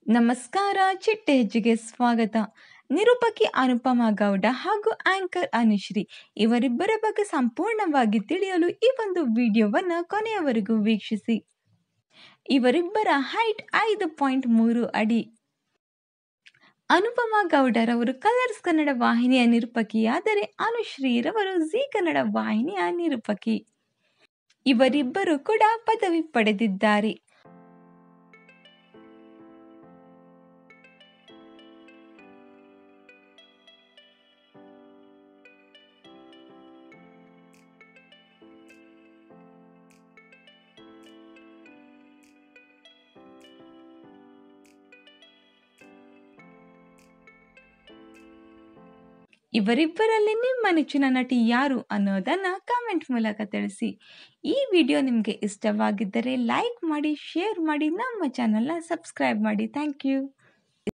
ನಮಸ್ಕಾರ ಚಿಟ್ಟೆ ಹೆಜ್ಜೆಗೆ ಸ್ವಾಗತ. ನಿರೂಪಕಿ ಅನುಪಮಾ ಗೌಡ ಹಾಗೂ ಆಂಕರ್ ಅನುಶ್ರೀ ಇವರಿಬ್ಬರ ಬಗ್ಗೆ ಸಂಪೂರ್ಣವಾಗಿ ತಿಳಿಯಲು ಈ ಒಂದು ವಿಡಿಯೋವನ್ನು ಕೊನೆಯವರೆಗೂ ವೀಕ್ಷಿಸಿ. ಇವರಿಬ್ಬರ ಹೈಟ್ 5.3 ಅಡಿ. ಅನುಪಮಾ ಗೌಡರವರು ಕಲರ್ಸ್ ಕನ್ನಡ ವಾಹಿನಿಯ ನಿರೂಪಕಿಯಾದರೆ ಅನುಶ್ರೀರವರು ಜೀ ಕನ್ನಡ ವಾಹಿನಿಯ ನಿರೂಪಕಿ. ಇವರಿಬ್ಬರು ಕೂಡ ಪದವಿ ಪಡೆದಿದ್ದಾರೆ. ಇವರಿಬ್ಬರಲ್ಲಿ ನಿಮ್ಮ ನೆಚ್ಚಿನ ನಟಿ ಯಾರು ಅನ್ನೋದನ್ನು ಕಾಮೆಂಟ್ ಮೂಲಕ ತಿಳಿಸಿ. ಈ ವಿಡಿಯೋ ನಿಮಗೆ ಇಷ್ಟವಾಗಿದ್ದರೆ ಲೈಕ್ ಮಾಡಿ, ಶೇರ್ ಮಾಡಿ, ನಮ್ಮ ಚಾನಲ್ನ ಸಬ್ಸ್ಕ್ರೈಬ್ ಮಾಡಿ. Thank you.